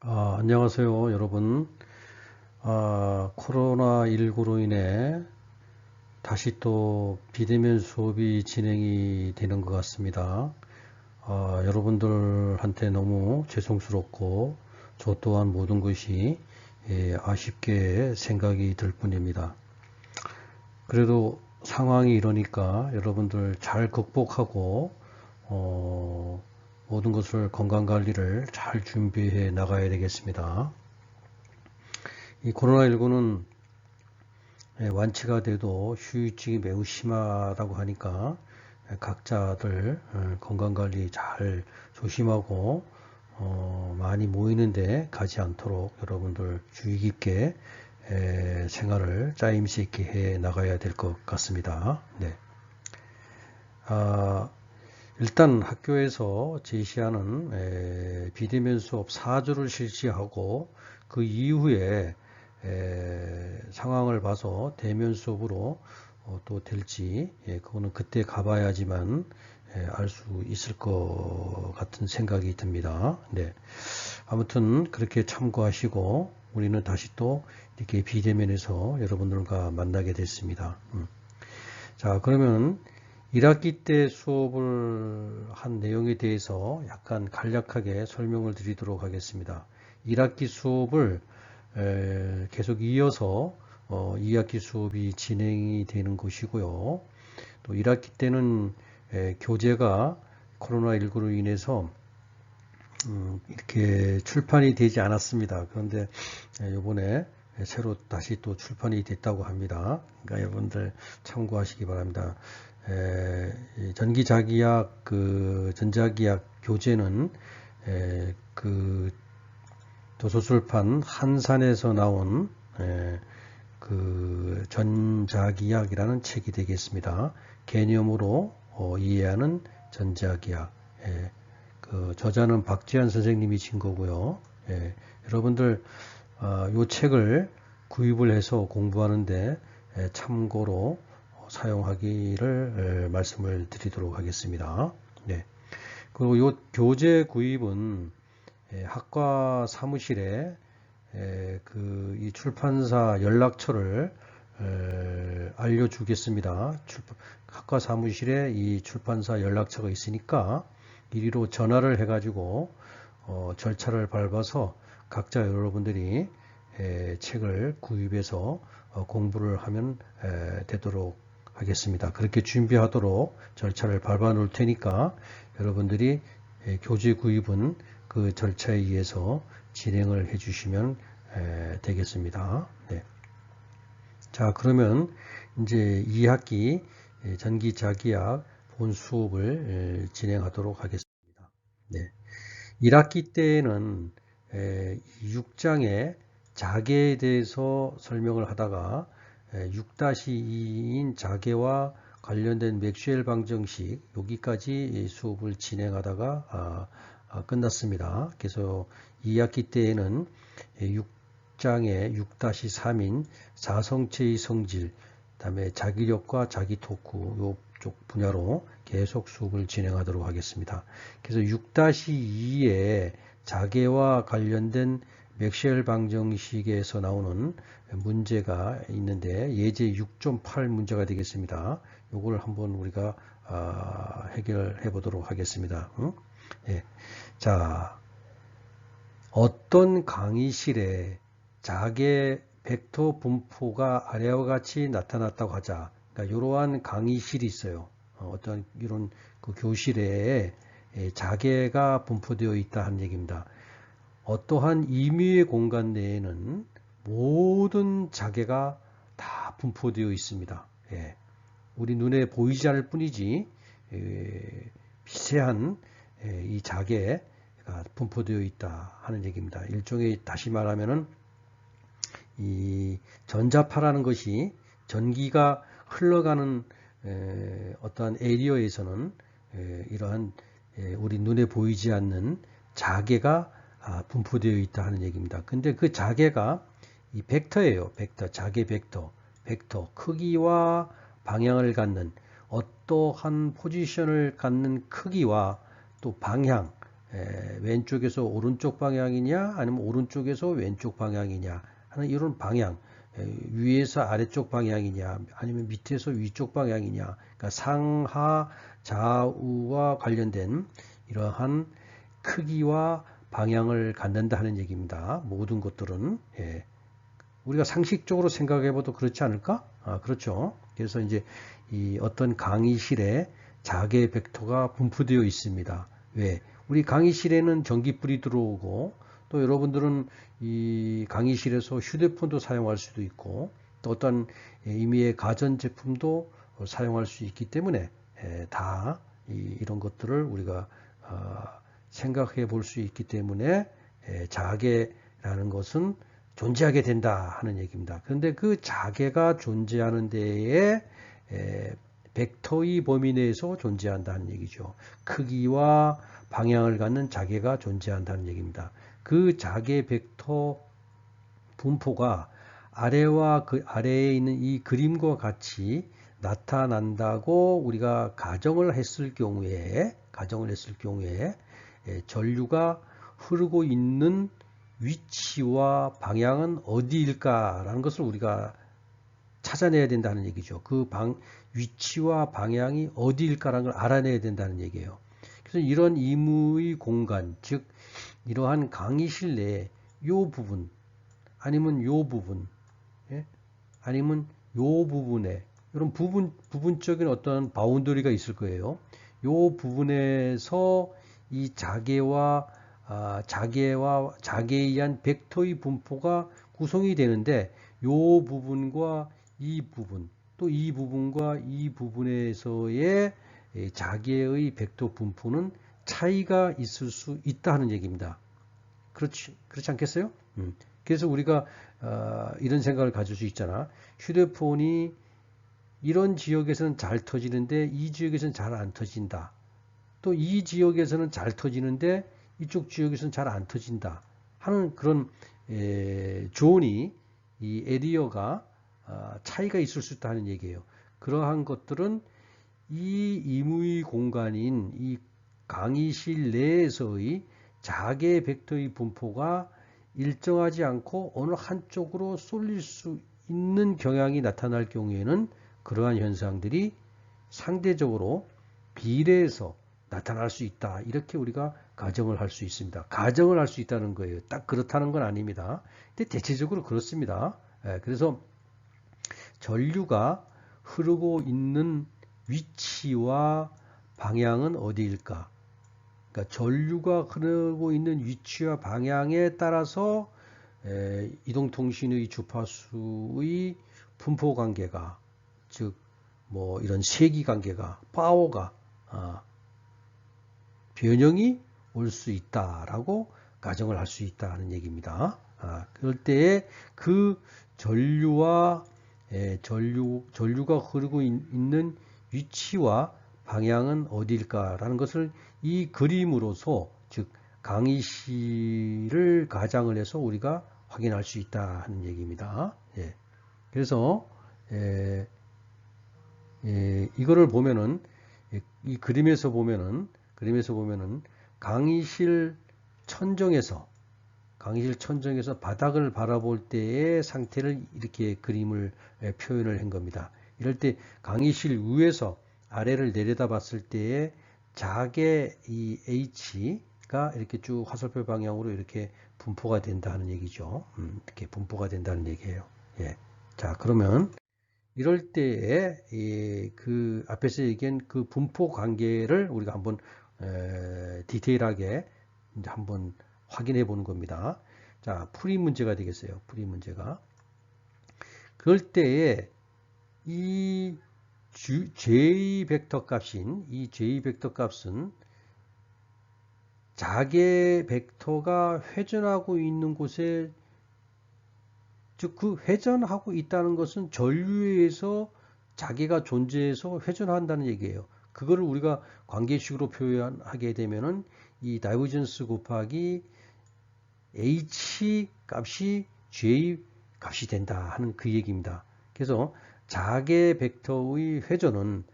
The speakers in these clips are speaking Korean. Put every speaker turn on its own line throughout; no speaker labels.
안녕하세요, 여러분. 코로나19로 인해 다시 또 비대면 수업이 진행이 되는 것 같습니다. 여러분들한테 너무 죄송스럽고, 저 또한 모든 것이 아쉽게 생각이 들 뿐입니다. 그래도 상황이 이러니까 여러분들 잘 극복하고, 모든 것을 건강관리를 잘 준비해 나가야 되겠습니다. 이 코로나19는 완치가 돼도 후유증이 매우 심하다고 하니까 각자들 건강관리 잘 조심하고 많이 모이는데 가지 않도록 여러분들 주의 깊게 생활을 짜임새 있게 해 나가야 될 것 같습니다. 네. 일단 학교에서 제시하는 비대면 수업 4주를 실시하고 그 이후에 상황을 봐서 대면 수업으로 또 될지 그거는 그때 가봐야지만 알 수 있을 것 같은 생각이 듭니다. 네. 아무튼 그렇게 참고하시고 우리는 다시 또 이렇게 비대면에서 여러분들과 만나게 됐습니다. 자, 그러면 1학기 때 수업을 한 내용에 대해서 약간 간략하게 설명을 드리도록 하겠습니다. 1학기 수업을 계속 이어서 2학기 수업이 진행이 되는 것이고요. 또 1학기 때는 교재가 코로나19로 인해서 이렇게 출판이 되지 않았습니다. 그런데 이번에 새로 다시 또 출판이 됐다고 합니다. 그러니까 여러분들 참고하시기 바랍니다. 전기자기약, 전자기약 교재는 그 도서출판 한산에서 나온 그 전자기약이라는 책이 되겠습니다. 개념으로 이해하는 전자기약. 그 저자는 박지한 선생님이 진 거고요. 여러분들 이 책을 구입을 해서 공부하는데 참고로 사용하기를 말씀을 드리도록 하겠습니다. 네. 그리고 이 교재 구입은 학과 사무실에 이 출판사 연락처를 알려주겠습니다. 학과 사무실에 이 출판사 연락처가 있으니까 이리로 전화를 해가지고 절차를 밟아서 각자 여러분들이 책을 구입해서 공부를 하면 되도록 하겠습니다. 그렇게 준비하도록 절차를 밟아 놓을 테니까 여러분들이 교재 구입은 그 절차에 의해서 진행을 해 주시면 되겠습니다. 네. 자, 그러면 이제 2학기 전기자기약 본 수업을 진행하도록 하겠습니다. 네. 1학기 때에는 6장의 자계에 대해서 설명을 하다가 6-2인 자계와 관련된 맥스웰 방정식 여기까지 수업을 진행하다가 끝났습니다. 그래서 2학기 때에는 6장의 6-3인 사성체의 성질, 그다음에 자기력과 자기 토크 이쪽 분야로 계속 수업을 진행하도록 하겠습니다. 그래서 6-2의 자계와 관련된 맥스웰 방정식에서 나오는 문제가 있는데 예제 6.8 문제가 되겠습니다. 요걸 한번 우리가 해결해 보도록 하겠습니다. 예. 자, 어떤 강의실에 자계 벡터 분포가 아래와 같이 나타났다고 하자. 그러니까 이러한 강의실이 있어요. 어떤 이런 그 교실에 자계가 분포되어 있다 하는 얘기입니다. 어떠한 임의의 공간 내에는 모든 자계가 다 분포되어 있습니다. 예. 우리 눈에 보이지 않을 뿐이지 미세한 이 자계가 분포되어 있다 하는 얘기입니다. 일종의 다시 말하면은 이 전자파라는 것이 전기가 흘러가는 어떠한 에리어에서는 이러한 우리 눈에 보이지 않는 자계가 분포되어 있다 하는 얘기입니다. 근데 그 자계가 이 벡터예요. 벡터, 자계 벡터. 벡터, 크기와 방향을 갖는 어떠한 포지션을 갖는 크기와 또 방향, 왼쪽에서 오른쪽 방향이냐 아니면 오른쪽에서 왼쪽 방향이냐 하는 이런 방향, 위에서 아래쪽 방향이냐 아니면 밑에서 위쪽 방향이냐, 그러니까 상하 좌우와 관련된 이러한 크기와 방향을 갖는다 하는 얘기입니다. 모든 것들은 우리가 상식적으로 생각해봐도 그렇지 않을까? 그렇죠. 그래서 이제 이 어떤 강의실에 자개 벡터가 분포되어 있습니다. 왜? 우리 강의실에는 전기불이 들어오고, 또 여러분들은 이 강의실에서 휴대폰도 사용할 수도 있고, 또 어떤 임의의 가전제품도 사용할 수 있기 때문에 다 이런 것들을 우리가 생각해 볼 수 있기 때문에 자개라는 것은 존재하게 된다 하는 얘기입니다. 그런데 그 자개가 존재하는 데에 벡터의 범위 내에서 존재한다는 얘기죠. 크기와 방향을 갖는 자개가 존재한다는 얘기입니다. 그 자개 벡터 분포가 아래와 그 아래에 있는 이 그림과 같이 나타난다고 우리가 가정을 했을 경우에 전류가 흐르고 있는 위치와 방향은 어디일까라는 것을 우리가 찾아내야 된다는 얘기죠. 그 위치와 방향이 어디일까라는 걸 알아내야 된다는 얘기예요. 그래서 이런 임의 공간, 즉 이러한 강의실 내에 요 부분 아니면 요 부분, 아니면 요 부분에 이런 부분적인 어떤 바운더리가 있을 거예요. 요 부분에서 이 자개에 의한 벡터의 분포가 구성이 되는데 요 부분과 이 부분, 또 이 부분과 이 부분에서의 자개의 벡터 분포는 차이가 있을 수 있다는 얘기입니다. 그렇지 않겠어요? 그래서 우리가 이런 생각을 가질 수 있잖아. 휴대폰이 이런 지역에서는 잘 터지는데 이 지역에서는 잘 안 터진다. 또 이 지역에서는 잘 터지는데 이쪽 지역에서는 잘 안 터진다 하는 그런 존이, 이 에리어가 차이가 있을 수 있다는 얘기예요. 그러한 것들은 이 임의 공간인 이 강의실 내에서의 자개 벡터의 분포가 일정하지 않고 어느 한쪽으로 쏠릴 수 있는 경향이 나타날 경우에는 그러한 현상들이 상대적으로 비례해서 나타날 수 있다. 이렇게 우리가 가정을 할 수 있습니다. 가정을 할 수 있다는 거예요. 딱 그렇다는 건 아닙니다. 근데 대체적으로 그렇습니다. 그래서 전류가 흐르고 있는 위치와 방향은 어디일까? 그러니까 전류가 흐르고 있는 위치와 방향에 따라서 이동통신의 주파수의 분포 관계가, 즉 뭐 이런 세기 관계가, 파워가 변형이 올 수 있다라고 가정을 할 수 있다는 얘기입니다. 그럴 때에 그 전류가 흐르고 있는 위치와 방향은 어디일까라는 것을 이 그림으로서, 즉 강의실을 가장을 해서 우리가 확인할 수 있다는 얘기입니다. 그래서 이거를 보면은, 이 그림에서 보면은 강의실 천정에서 바닥을 바라볼 때의 상태를 이렇게 그림을 표현을 한 겁니다. 이럴 때 강의실 위에서 아래를 내려다 봤을 때에 자개 이 H가 이렇게 쭉 화살표 방향으로 이렇게 분포가 된다는 얘기죠. 이렇게 분포가 된다는 얘기예요. 자, 그러면 이럴 때에 그 앞에서 얘기한 그 분포 관계를 우리가 한번 디테일하게 이제 한번 확인해 보는 겁니다. 자, 풀이 문제가 되겠어요. 풀이 문제가. 그럴 때에 이 J 벡터 값은 자개 벡터가 회전하고 있는 곳에, 즉 그 회전하고 있다는 것은 전류에서 자개가 존재해서 회전한다는 얘기예요. 그거를 우리가 관계식으로 표현하게 되면은 이 다이버전스 곱하기 H 값이 J 값이 된다 하는 그 얘기입니다. 그래서 자개 벡터의 회전은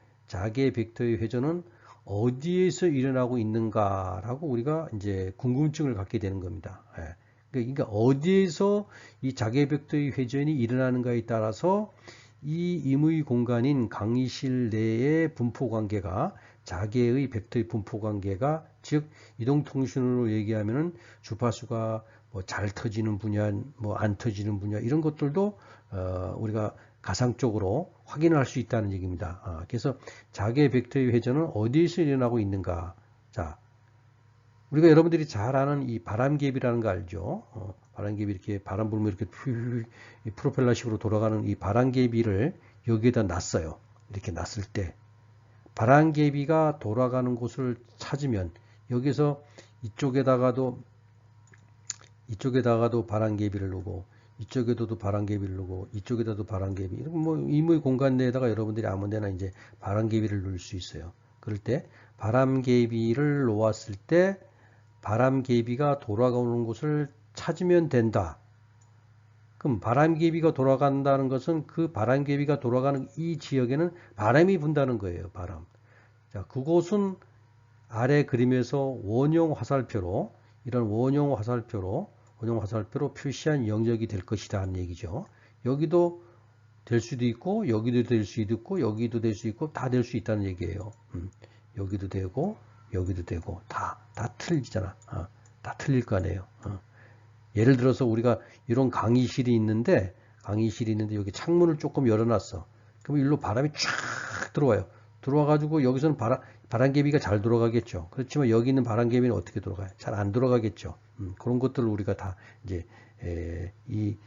어디에서 일어나고 있는가라고 우리가 이제 궁금증을 갖게 되는 겁니다. 예. 그러니까 어디에서 이 자개 벡터의 회전이 일어나는가에 따라서 이 임의 공간인 강의실 내의 분포 관계가 자개의 벡터의 분포 관계가 즉 이동통신으로 얘기하면은 주파수가 뭐 잘 터지는 분야, 뭐 안 터지는 분야 이런 것들도 우리가 가상적으로 확인할 수 있다는 얘기입니다. 그래서 자개 벡터의 회전은 어디에서 일어나고 있는가? 자, 우리가 여러분들이 잘 아는 이 바람개비라는 거 알죠? 바람개비 이렇게 바람 불면 이렇게 프로펠러식으로 돌아가는 이 바람개비를 여기에다 놨어요. 이렇게 놨을 때 바람개비가 돌아가는 곳을 찾으면 여기서 이쪽에다가도 바람개비를 놓고 이쪽에도 바람개비를 놓고 이쪽에다도 바람개비 뭐 임의 공간 내에다가 여러분들이 아무 데나 이제 바람개비를 놓을 수 있어요. 그럴 때 바람개비를 놓았을 때 바람개비가 돌아가는 곳을 찾으면 된다. 그럼 바람개비가 돌아간다는 것은 그 바람개비가 돌아가는 이 지역에는 바람이 분다는 거예요. 바람. 자, 그곳은 아래 그림에서 원형 화살표로 이런 원형 화살표로 표시한 영역이 될 것이다 하는 얘기죠. 여기도 될 수도 있고 여기도 될 수도 있고 여기도 될 수 있고 다 될 수 있다는 얘기예요. 여기도 되고 여기도 되고 다 틀리잖아. 다 틀릴 거 아니에요. 예를 들어서 우리가 이런 강의실이 있는데 여기 창문을 조금 열어놨어. 그럼 일로 바람이 쫙 들어와요. 들어와가지고 여기서는 바람개비가 잘 돌아가겠죠. 그렇지만 여기 있는 바람개비는 어떻게 돌아가요? 잘 안 돌아가겠죠. 그런 것들을 우리가 다 이제 이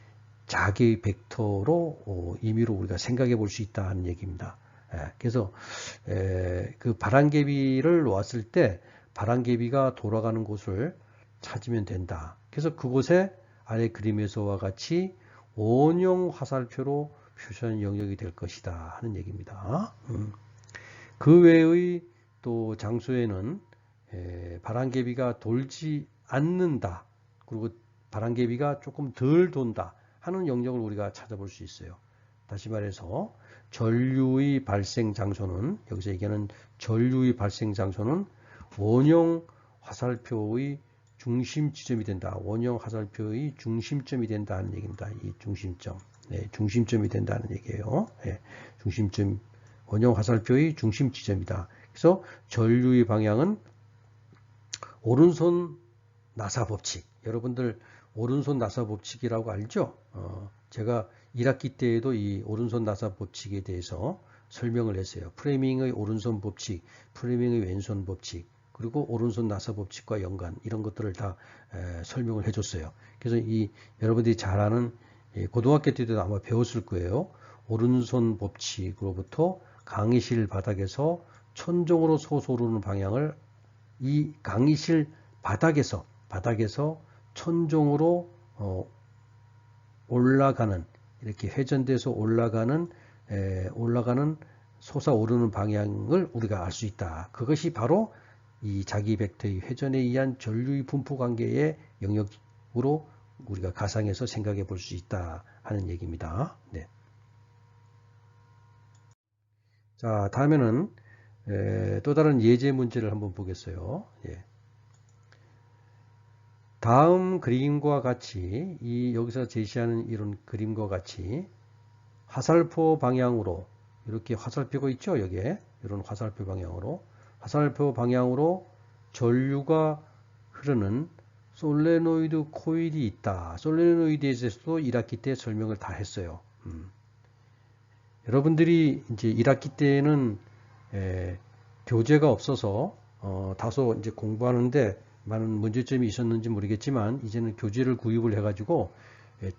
자개의 벡터로 임의로 우리가 생각해 볼 수 있다 하는 얘기입니다. 그래서 그 바람개비를 놓았을 때 바람개비가 돌아가는 곳을 찾으면 된다. 그래서 그곳에 아래 그림에서와 같이 원형 화살표로 표시한 영역이 될 것이다 하는 얘기입니다. 그 외의 또 장소에는 바람개비가 돌지 않는다. 그리고 바람개비가 조금 덜 돈다 하는 영역을 우리가 찾아볼 수 있어요. 다시 말해서 전류의 발생 장소는 여기서 얘기하는 전류의 발생 장소는 원형 화살표의 중심 지점이 된다. 원형 화살표의 중심점이 된다는 얘기입니다. 이 중심점. 네, 중심점이 된다는 얘기예요. 네, 중심점 원형 화살표의 중심 지점이다. 그래서 전류의 방향은 오른손 나사 법칙. 여러분들 오른손 나사 법칙이라고 알죠? 제가 1학기 때에도 이 오른손 나사 법칙에 대해서 설명을 했어요. 프레밍의 오른손 법칙, 프레밍의 왼손 법칙, 그리고 오른손 나사 법칙과 연관 이런 것들을 다 설명을 해줬어요. 그래서 이 여러분들이 잘 아는 고등학교 때도 아마 배웠을 거예요. 오른손 법칙으로부터 강의실 바닥에서 천정으로 솟아오르는 방향을 이 강의실 바닥에서 천정으로 올라가는 이렇게 회전돼서 올라가는 솟아오르는 방향을 우리가 알 수 있다. 그것이 바로 이 자기 벡터의 회전에 의한 전류의 분포 관계의 영역으로 우리가 가상해서 생각해 볼 수 있다 하는 얘기입니다. 네. 자, 다음에는 또 다른 예제 문제를 한번 보겠어요. 예. 다음 그림과 같이 여기서 제시하는 이런 그림과 같이 화살표 방향으로 이렇게 화살표가 있죠. 여기에 이런 화살표 방향으로 전류가 흐르는 솔레노이드 코일이 있다. 솔레노이드에 대해서도 1학기 때 설명을 다 했어요. 여러분들이 이제 1학기 때에는 교재가 없어서 다소 이제 공부하는데 많은 문제점이 있었는지 모르겠지만 이제는 교재를 구입을 해가지고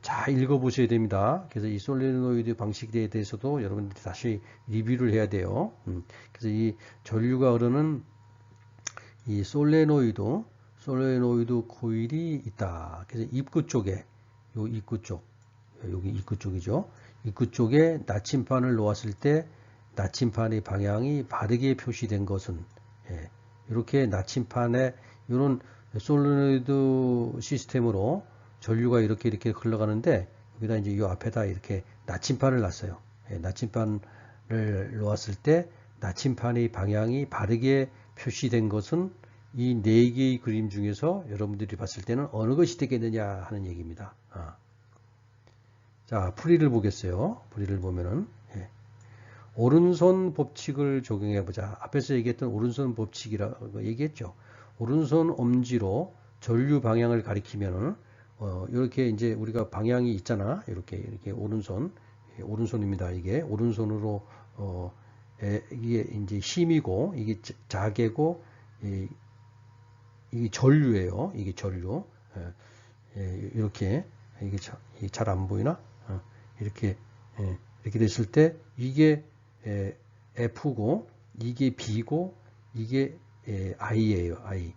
잘 읽어보셔야 됩니다. 그래서 이 솔레노이드 방식에 대해서도 여러분들이 다시 리뷰를 해야 돼요. 그래서 이 전류가 흐르는 이 솔레노이드 코일이 있다. 그래서 입구 쪽에 여기 입구 쪽이죠. 입구 쪽에 나침판을 놓았을 때 나침판의 방향이 바르게 표시된 것은 이렇게 나침판에 이런 솔레노이드 시스템으로 전류가 이렇게 흘러가는데 여기다 이제 이 앞에다 이렇게 나침판을 놨어요. 나침판을 놓았을 때 나침판의 방향이 바르게 표시된 것은 이 네 개의 그림 중에서 여러분들이 봤을 때는 어느 것이 되겠느냐 하는 얘기입니다. 자, 풀이를 보겠어요. 풀이를 보면은 오른손 법칙을 적용해 보자. 앞에서 얘기했던 오른손 법칙이라고 얘기했죠. 오른손 엄지로 전류 방향을 가리키면은 이렇게 이제 우리가 방향이 있잖아. 이렇게 오른손입니다. 이게 오른손으로 이게 이제 힘이고 이게 자개고 이게 전류예요. 이게 전류. 이렇게 이게 잘 안 보이나? 이렇게 됐을 때 이게 F고 이게 B고 이게 I예요. I.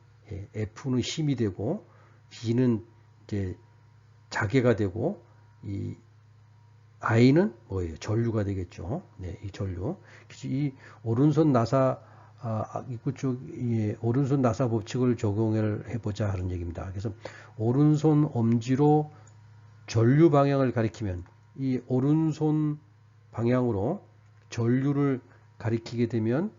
F는 힘이 되고 B는 이제 자개가 되고 이 I는 뭐예요? 전류가 되겠죠. 네, 이 전류. 이 오른손 나사 입구 쪽 오른손 나사 법칙을 적용을 해보자 하는 얘기입니다. 그래서 오른손 엄지로 전류 방향을 가리키면 이 오른손 방향으로 전류를 가리키게 되면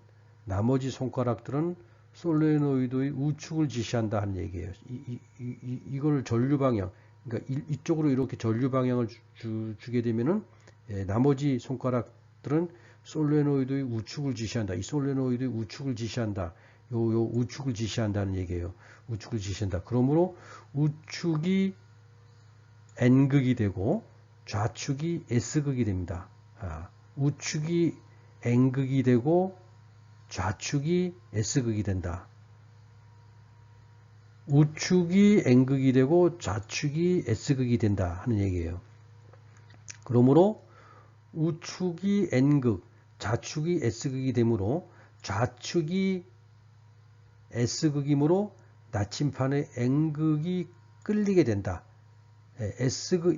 나머지 손가락들은 솔레노이드의 우측을 지시한다 하는 얘기예요. 이걸 전류 방향, 그러니까 이쪽으로 이렇게 전류 방향을 주게 되면은 나머지 손가락들은 솔레노이드의 우측을 지시한다. 이 솔레노이드의 우측을 지시한다. 요 우측을 지시한다는 얘기예요. 우측을 지시한다. 그러므로 우측이 N극이 되고 좌측이 S극이 됩니다. 우측이 N극이 되고 좌측이 S극이 된다. 우측이 N극이 되고 좌측이 S극이 된다 하는 얘기예요. 그러므로 우측이 N극, 좌측이 S극이 되므로 좌측이 S극이므로 나침판의 N극이 끌리게 된다.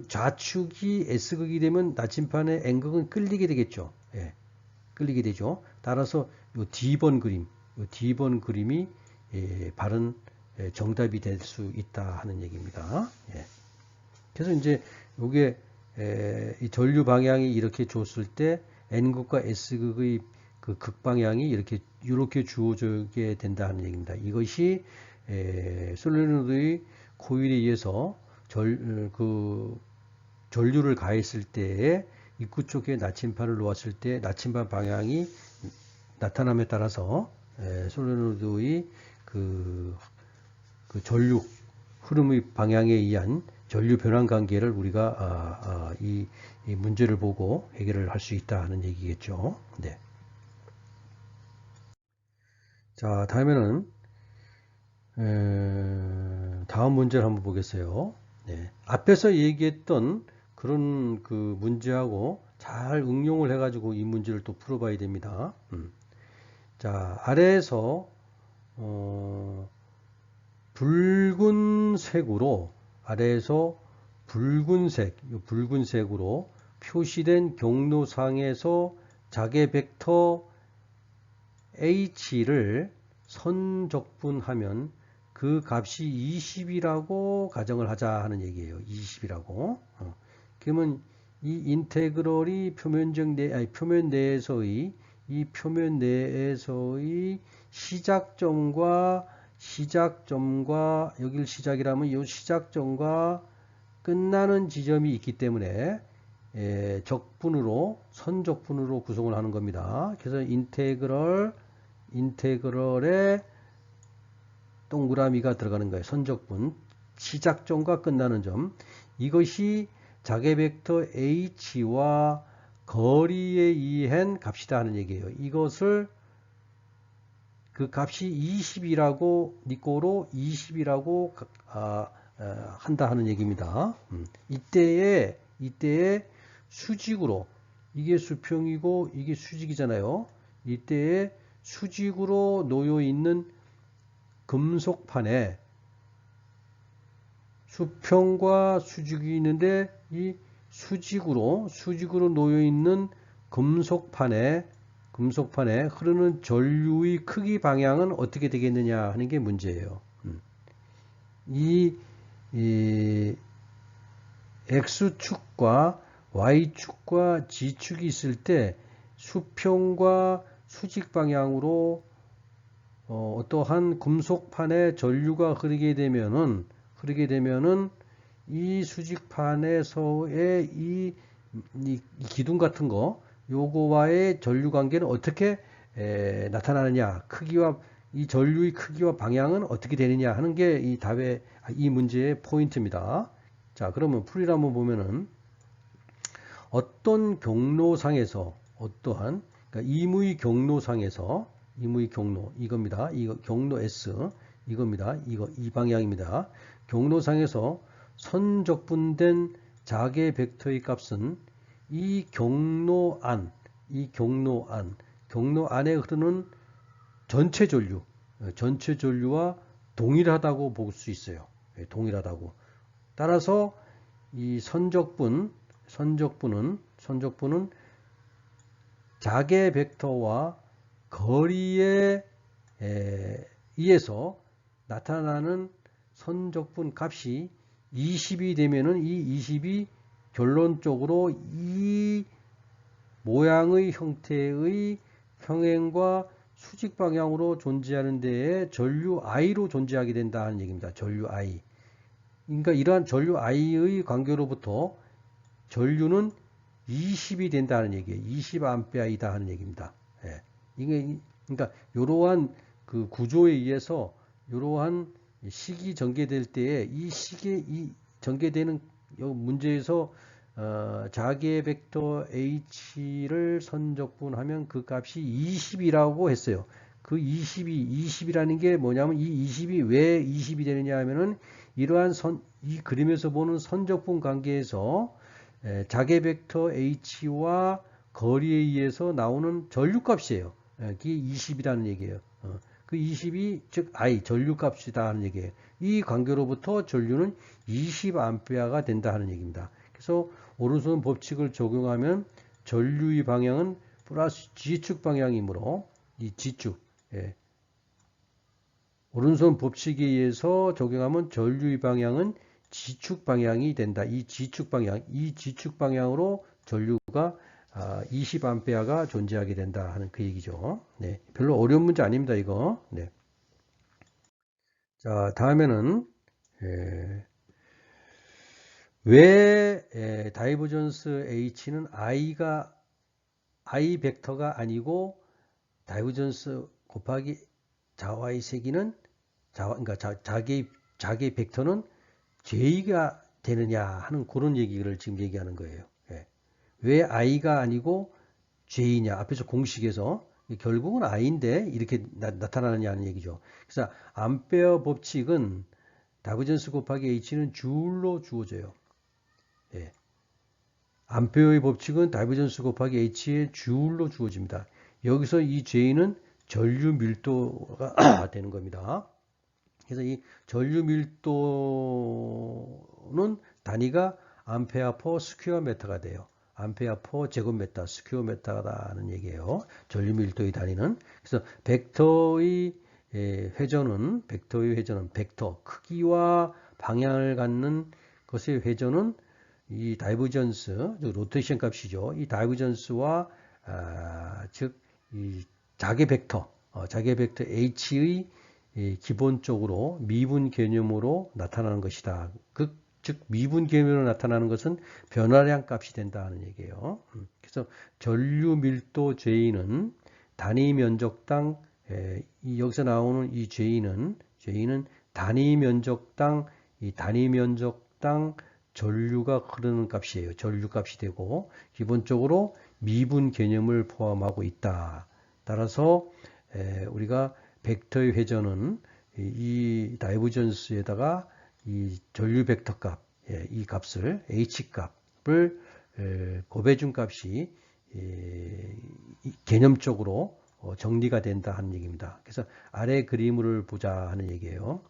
좌측이 S극이 되면 나침판의 N극은 끌리게 되겠죠. 끌리게 되죠. 따라서 요 D번 그림이 바른 정답이 될 수 있다 하는 얘기입니다. 그래서 이제 요게 이 전류 방향이 이렇게 줬을 때 N극과 S극의 그 극방향이 이렇게 주어지게 된다 하는 얘기입니다. 이것이 솔레노이드의 코일에 의해서 전류를 가했을 때에 입구 쪽에 나침판을 놓았을 때 나침판 방향이 나타남에 따라서 솔레노이드의 그 전류 흐름의 방향에 의한 전류 변환 관계를 우리가 이 문제를 보고 해결을 할 수 있다 하는 얘기겠죠. 네. 자, 다음에는 다음 문제를 한번 보겠어요. 네. 앞에서 얘기했던 그런 그 문제하고 잘 응용을 해가지고 이 문제를 또 풀어봐야 됩니다. 자, 아래에서 붉은색으로 붉은색으로 표시된 경로상에서 자개 벡터 H를 선적분하면 그 값이 20이라고 가정을 하자 하는 얘기예요. 20이라고. 그러면 이 인테그럴이 표면 내에서의 시작점과 여길 시작이라면 이 시작점과 끝나는 지점이 있기 때문에 선적분으로 구성을 하는 겁니다. 그래서 인테그럴에 동그라미가 들어가는 거예요. 선적분, 시작점과 끝나는 점. 이것이 자개 벡터 H와 거리에 의한 값이다 하는 얘기예요. 이것을 그 값이 20이라고 니꼬로 20이라고 한다 하는 얘기입니다. 이때에 수직으로, 이게 수평이고 이게 수직이잖아요. 이때에 수직으로 놓여 있는 금속판에 수평과 수직이 있는데 이 수직으로 놓여 있는 금속판에 흐르는 전류의 크기 방향은 어떻게 되겠느냐 하는 게 문제예요. 이 X축과 Y축과 G축이 있을 때 수평과 수직 방향으로 어떠한 금속판에 전류가 흐르게 되면은 이 수직판에서의 이 기둥 같은 거 요거와의 전류 관계는 어떻게 나타나느냐, 이 전류의 크기와 방향은 어떻게 되느냐 하는 게 이 문제의 포인트입니다. 자, 그러면 풀이를 한번 보면은 어떤 경로상에서 그러니까 임의 경로상에서 이겁니다. 이거 경로 S 이겁니다. 이 방향입니다. 경로상에서 선적분된 자개 벡터의 값은 이 경로 안에 흐르는 전체 전류와 동일하다고 볼 수 있어요. 동일하다고. 따라서 이 선적분은 자개 벡터와 거리에 의해서 나타나는 선적분 값이 20이 되면은 이 20이 결론적으로 이 모양의 형태의 평행과 수직 방향으로 존재하는 데에 전류 I로 존재하게 된다는 얘기입니다. 전류 I. 그러니까 이러한 전류 I의 관계로부터 전류는 20이 된다는 얘기예요. 20A 하는 얘기입니다. 예. 그러니까 이러한 그 구조에 의해서 이러한 식이 전개될 때에 이 전개되는 문제에서 자개 벡터 H를 선적분하면 그 값이 20이라고 했어요. 그 20이라는 게 뭐냐면 이 20이 왜 20이 되느냐 하면은 이러한 이 그림에서 보는 선적분 관계에서 자개 벡터 H와 거리에 의해서 나오는 전류값이에요. 그게 20이라는 얘기예요. 그 20이 즉 I 전류값이다 하는 얘기예요. 이 관계로부터 전류는 20A가 된다 하는 얘기입니다. 그래서 오른손 법칙을 적용하면 전류의 방향은 플러스 G축 방향이므로 이 G축 오른손 법칙에 의해서 적용하면 전류의 방향은 G축 방향이 된다. 이 G축 방향으로 전류가 20A가 존재하게 된다 하는 그 얘기죠. 네, 별로 어려운 문제 아닙니다, 이거. 네. 자, 다음에는 왜 다이버전스 H는 I 벡터가 아니고 다이버전스 곱하기 자와의 세기는 그러니까 자기 벡터는 J가 되느냐 하는 그런 얘기를 지금 얘기하는 거예요. 왜 I가 아니고 J냐? 앞에서 공식에서 결국은 I인데 이렇게 나타나느냐는 얘기죠. 그래서 암페어 법칙은 다이버전스 곱하기 H는 줄로 주어져요. 암페어의 법칙은 다이버전스 곱하기 H의 줄로 주어집니다. 여기서 이 J는 전류 밀도가 되는 겁니다. 그래서 이 전류 밀도는 단위가 암페어 퍼 스퀘어 미터가 돼요. 암페어 퍼 제곱미터 스퀘어미터라는 얘기예요. 전류 밀도의 단위는. 그래서 벡터의 회전은 벡터 크기와 방향을 갖는 것의 회전은 이 다이버전스, 즉 로테이션 값이죠. 이 다이버전스와 즉 이 자개 벡터 H의 기본적으로 미분 개념으로 나타나는 것이다. 즉 미분 개념으로 나타나는 것은 변화량 값이 된다는 얘기예요. 그래서 전류 밀도 J는 단위 면적당 여기서 나오는 이 J는 단위 면적당 전류가 흐르는 값이에요. 전류 값이 되고 기본적으로 미분 개념을 포함하고 있다. 따라서 우리가 벡터의 회전은 이 다이버전스에다가 이 전류 벡터 값, 이 값을 H 값을 곱해준 값이 개념적으로 정리가 된다 하는 얘기입니다. 그래서 아래 그림을 보자 하는 얘기예요.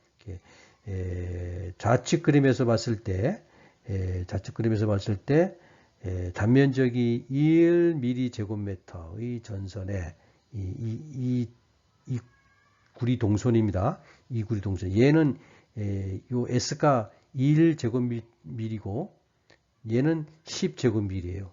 좌측 그림에서 봤을 때 단면적이 1mm 제곱미터의 전선에 이 구리 동선입니다. 이 구리 동선. 얘는 요 S가 1제곱미리고 얘는 10제곱미리예요.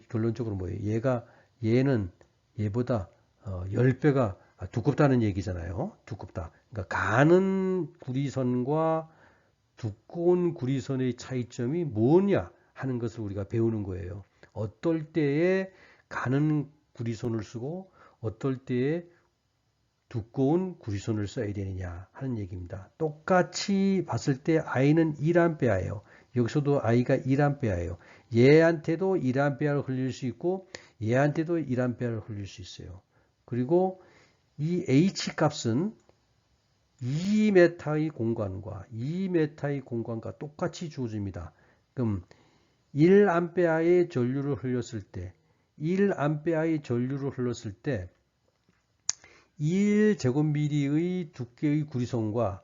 결론적으로 뭐예요? 얘는 얘보다 10배가 두껍다는 얘기잖아요. 두껍다. 그러니까 가는 구리선과 두꺼운 구리선의 차이점이 뭐냐 하는 것을 우리가 배우는 거예요. 어떨 때에 가는 구리선을 쓰고 어떨 때에 두꺼운 구리선을 써야 되느냐 하는 얘기입니다. 똑같이 봤을 때 I는 1A예요. 여기서도 I가 1A예요. 얘한테도 1A를 흘릴 수 있고 얘한테도 1A를 흘릴 수 있어요. 그리고 이 H 값은 2m의 공간과 2m의 공간과 똑같이 주어집니다. 그럼 1A의 전류를 흘렸을 때 1A의 전류를 흘렸을 때 1제곱미리의 두께의 구리선과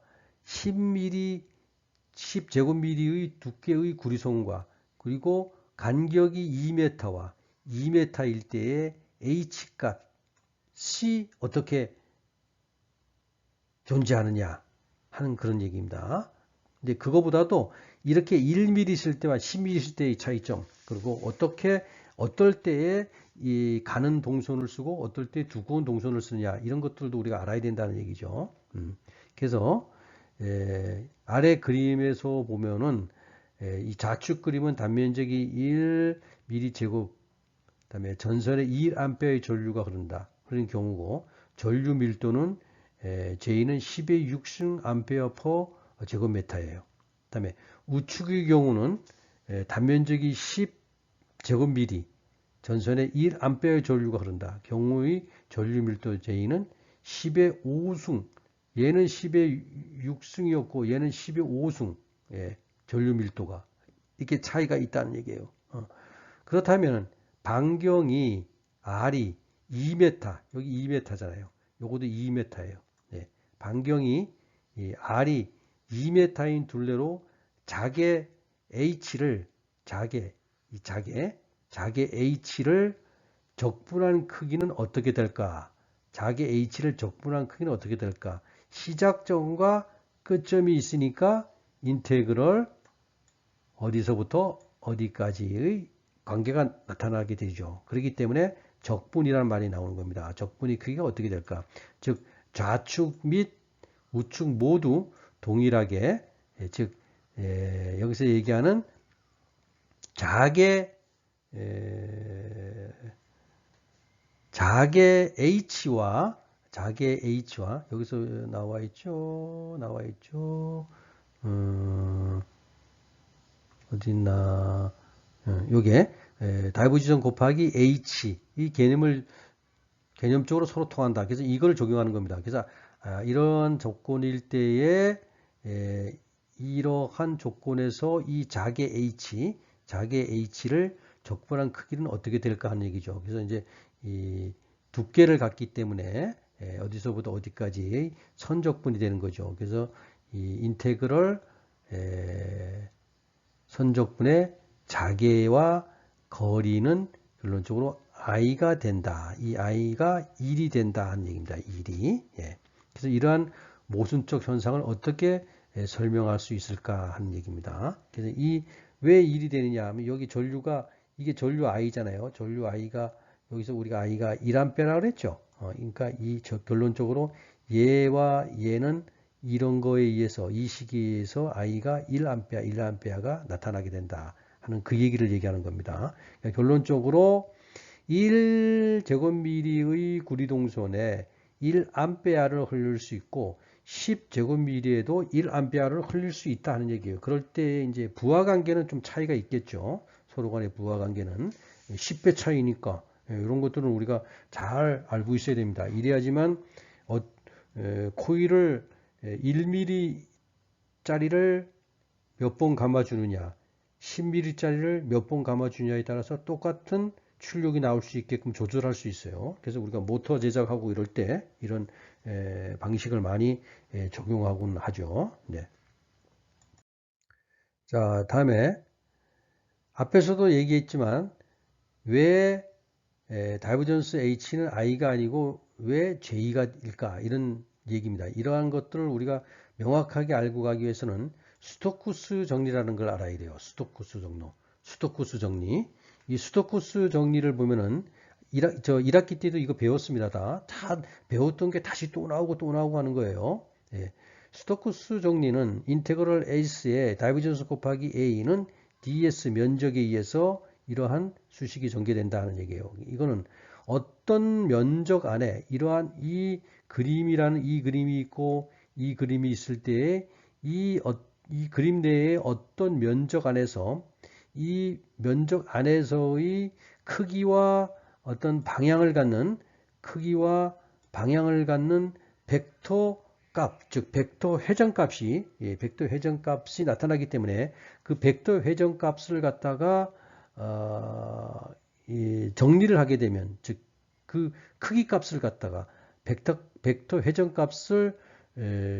10제곱미리의 두께의 구리선과 그리고 간격이 2m와 2m일 때의 H값이 어떻게 존재하느냐 하는 그런 얘기입니다. 근데 그거보다도 이렇게 1mm 있을 때와 10mm 있을 때의 차이점 그리고 어떨 때에 이 가는 동선을 쓰고 어떨 때 두꺼운 동선을 쓰느냐 이런 것들도 우리가 알아야 된다는 얘기죠. 그래서 아래 그림에서 보면은 이 좌측 그림은 단면적이 1mm 제곱 그다음에 전선에 1A의 전류가 흐른다. 그런 경우고 전류 밀도는 J는 10의 6승 암페어 퍼 제곱미터예요. 그다음에 우측의 경우는 단면적이 10 제곱미리 전선에 1A의 전류가 흐른다. 경우의 전류 밀도 J는 10의 5승 얘는 10의 6승이었고 얘는 10의 5승 전류 밀도가 이렇게 차이가 있다는 얘기예요. 그렇다면 반경이 R이 2m 여기 2m잖아요. 요것도 2m예요. 반경이 R이 2m인 둘레로 자개 H를 자개 H를 적분한 크기는 어떻게 될까? 자개 H를 적분한 크기는 어떻게 될까? 시작점과 끝점이 있으니까 인테그럴 어디서부터 어디까지의 관계가 나타나게 되죠. 그렇기 때문에 적분이라는 말이 나오는 겁니다. 적분의 크기가 어떻게 될까? 즉 좌측 및 우측 모두 동일하게 즉 여기서 얘기하는 자개 H와 여기서 나와 있죠. 어디 있나? 요게 다이버지전 곱하기 H 이 개념적으로 서로 통한다. 그래서 이걸 적용하는 겁니다. 그래서 이런 조건일 때에 이러한 조건에서 이 자개 H를 적분한 크기는 어떻게 될까 하는 얘기죠. 그래서 이제 이 두께를 갖기 때문에 어디서부터 어디까지 선적분이 되는 거죠. 그래서 이 인테그럴 선적분의 자개와 거리는 결론적으로 I가 된다. 이 I가 1이 된다 하는 얘기입니다. 1이. 그래서 이러한 모순적 현상을 어떻게 설명할 수 있을까 하는 얘기입니다. 그래서 왜 1이 되느냐 하면 여기 이게 전류 I잖아요. 전류 I가 여기서 우리가 I가 1A라고 그랬죠. 그러니까 결론적으로 얘와 얘는 이런 거에 의해서 이 시기에서 I가 1A가 나타나게 된다 하는 그 얘기를 얘기하는 겁니다. 그러니까 결론적으로 1제곱미리의 구리동선에 1A를 흘릴 수 있고 10제곱미리에도 1A를 흘릴 수 있다 하는 얘기예요. 그럴 때 이제 부하 관계는 좀 차이가 있겠죠. 서로 간의 부하 관계는 10배 차이니까 이런 것들은 우리가 잘 알고 있어야 됩니다. 이래야지만 코일을 1mm 짜리를 몇 번 감아주느냐 10mm 짜리를 몇 번 감아주냐에 따라서 똑같은 출력이 나올 수 있게끔 조절할 수 있어요. 그래서 우리가 모터 제작하고 이럴 때 이런 방식을 많이 적용하곤 하죠. 네. 자, 다음에 앞에서도 얘기했지만 왜 다이버전스 H는 I가 아니고 왜 J가 일까 이런 얘기입니다. 이러한 것들을 우리가 명확하게 알고 가기 위해서는 스토크스 정리라는 걸 알아야 돼요. 스토크스 정리. 이 스토크스 정리를 보면은 1학기 때도 이거 배웠습니다. 다 배웠던 게 다시 또 나오고 또 나오고 하는 거예요. 예. 스토크스 정리는 인테그럴 S의 다이버전스 곱하기 A는 ds 면적에 의해서 이러한 수식이 전개된다는 얘기예요. 이거는 어떤 면적 안에 이러한 이 그림이라는 이 그림이 있고 이 그림이 있을 때에 이 그림 내에 어떤 면적 안에서 이 면적 안에서의 크기와 어떤 방향을 갖는 크기와 방향을 갖는 벡터 값, 즉 벡터 회전값이 벡터 회전값이 나타나기 때문에 그 벡터 회전값을 갖다가 정리를 하게 되면 즉 그 크기 값을 갖다가 벡터 회전값을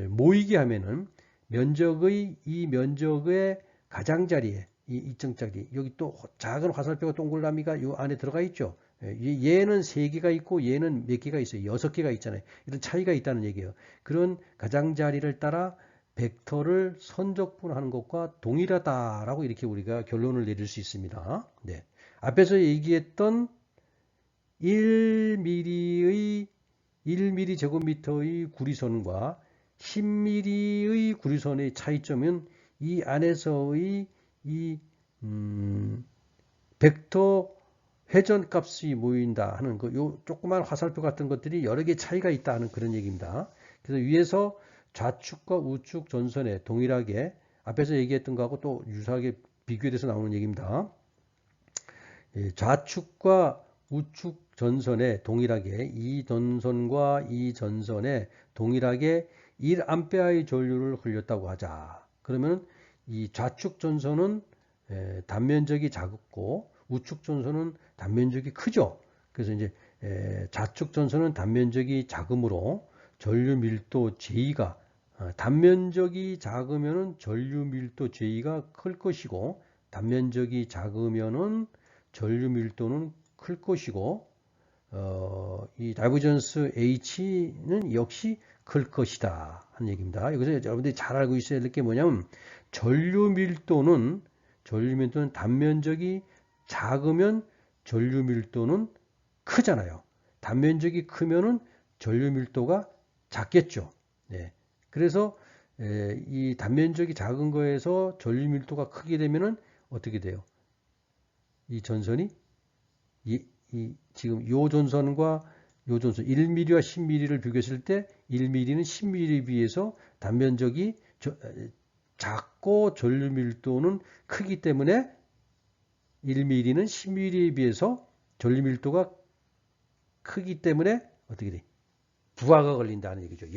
모이게 하면은 이 면적의 가장자리에 이 일정짜리 여기 또 작은 화살표가 동그라미가 요 안에 들어가 있죠. 얘는 3개가 있고 얘는 몇 개가 있어요. 6개가 있잖아요. 이런 차이가 있다는 얘기예요. 그런 가장자리를 따라 벡터를 선적분하는 것과 동일하다라고 이렇게 우리가 결론을 내릴 수 있습니다. 네. 앞에서 얘기했던 1mm의 1mm 제곱미터의 구리선과 10mm의 구리선의 차이점은 이 안에서의 이 벡터 회전값이 모인다 하는 요 조그만 화살표 같은 것들이 여러 개 차이가 있다 하는 그런 얘기입니다. 그래서 위에서 좌측과 우측 전선에 동일하게 앞에서 얘기했던 거하고 또 유사하게 비교돼서 나오는 얘기입니다. 좌측과 우측 전선에 동일하게 이 전선과 이 전선에 동일하게 1A의 전류를 흘렸다고 하자. 그러면 이 좌측 전선은 단면적이 작고 우측 전선은 단면적이 크죠. 그래서 이제 좌측 전선은 단면적이 작으므로 전류 밀도 J가 단면적이 작으면은 전류 밀도 J가 클 것이고 단면적이 작으면은 전류 밀도는 클 것이고 이 다이버전스 H는 역시 클 것이다 하는 얘기입니다. 여기서 여러분들이 잘 알고 있어야 될 게 뭐냐면 전류 밀도는 단면적이 작으면 전류 밀도는 크잖아요. 단면적이 크면은 전류 밀도가 작겠죠. 네. 그래서 이 단면적이 작은 거에서 전류 밀도가 크게 되면은 어떻게 돼요? 이 전선이 지금 요 전선과 요 전선 1mm와 10mm를 비교했을 때 1mm는 10mm에 비해서 단면적이 작고 전류 밀도는 크기 때문에 1mm는 10mm에 비해서 전류 밀도가 크기 때문에 어떻게 돼? 부하가 걸린다는 얘기죠.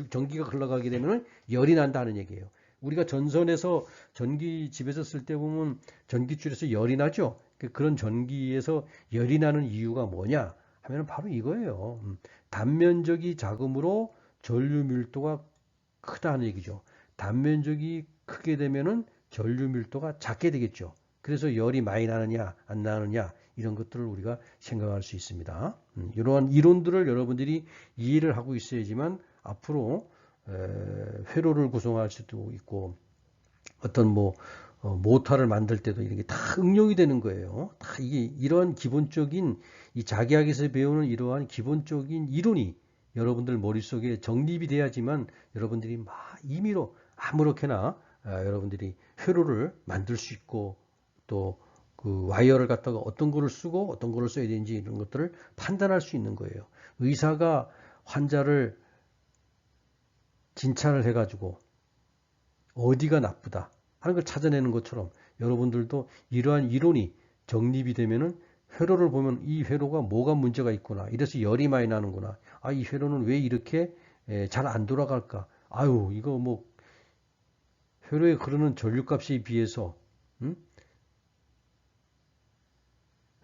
전기가 흘러가게 되면 열이 난다는 얘기예요. 우리가 전선에서 전기 집에서 쓸 때 보면 전기줄에서 열이 나죠. 그런 전기에서 열이 나는 이유가 뭐냐 하면 바로 이거예요. 단면적이 작으므로 전류 밀도가 크다는 얘기죠. 단면적이 크게 되면은 전류 밀도가 작게 되겠죠. 그래서 열이 많이 나느냐 안 나느냐 이런 것들을 우리가 생각할 수 있습니다. 이러한 이론들을 여러분들이 이해를 하고 있어야지만 앞으로 회로를 구성할 수도 있고 어떤 모터를 만들 때도 이런 게 다 응용이 되는 거예요. 다 이게 이러한 기본적인 이 자기학에서 배우는 이러한 기본적인 이론이 여러분들 머릿속에 정립이 돼야지만 여러분들이 막 임의로 아무렇게나 여러분들이 회로를 만들 수 있고 또 그 와이어를 갖다가 어떤 거를 쓰고 어떤 거를 써야 되는지 이런 것들을 판단할 수 있는 거예요. 의사가 환자를 진찰을 해가지고 어디가 나쁘다 하는 걸 찾아내는 것처럼 여러분들도 이러한 이론이 정립이 되면은 회로를 보면 이 회로가 뭐가 문제가 있구나. 이래서 열이 많이 나는구나. 아, 이 회로는 왜 이렇게 잘 안 돌아갈까? 아유, 이거 회로에 흐르는 전류값에 비해서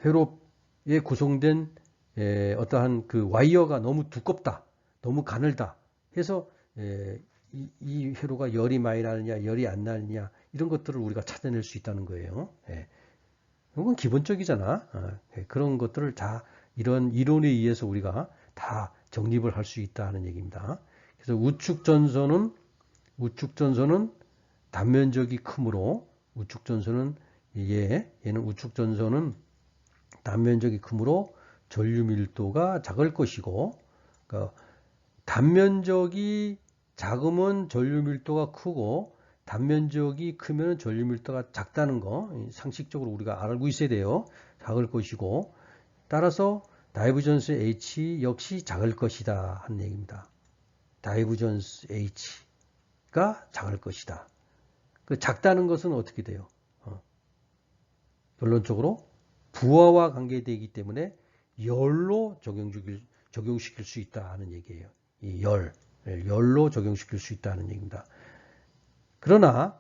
회로에 구성된 어떠한 그 와이어가 너무 두껍다, 너무 가늘다 해서 이 회로가 열이 많이 나느냐, 열이 안 나느냐 이런 것들을 우리가 찾아낼 수 있다는 거예요. 이건 기본적이잖아. 그런 것들을 다 이런 이론에 의해서 우리가 다 정립을 할 수 있다 하는 얘기입니다. 그래서 우측 전선은 단면적이 크므로 얘는 우측 전선은 단면적이 크므로 전류 밀도가 작을 것이고, 그러니까 단면적이 작으면 전류 밀도가 크고 단면적이 크면 전류 밀도가 작다는 거 상식적으로 우리가 알고 있어야 돼요. 작을 것이고, 따라서 다이버전스 H 역시 작을 것이다 하는 얘기입니다. 다이버전스 H가 작을 것이다. 그 작다는 것은 어떻게 돼요? 결론적으로 부하와 관계되기 때문에 열로 적용시킬 수 있다 하는 얘기예요. 이 열로 적용시킬 수 있다는 얘기입니다. 그러나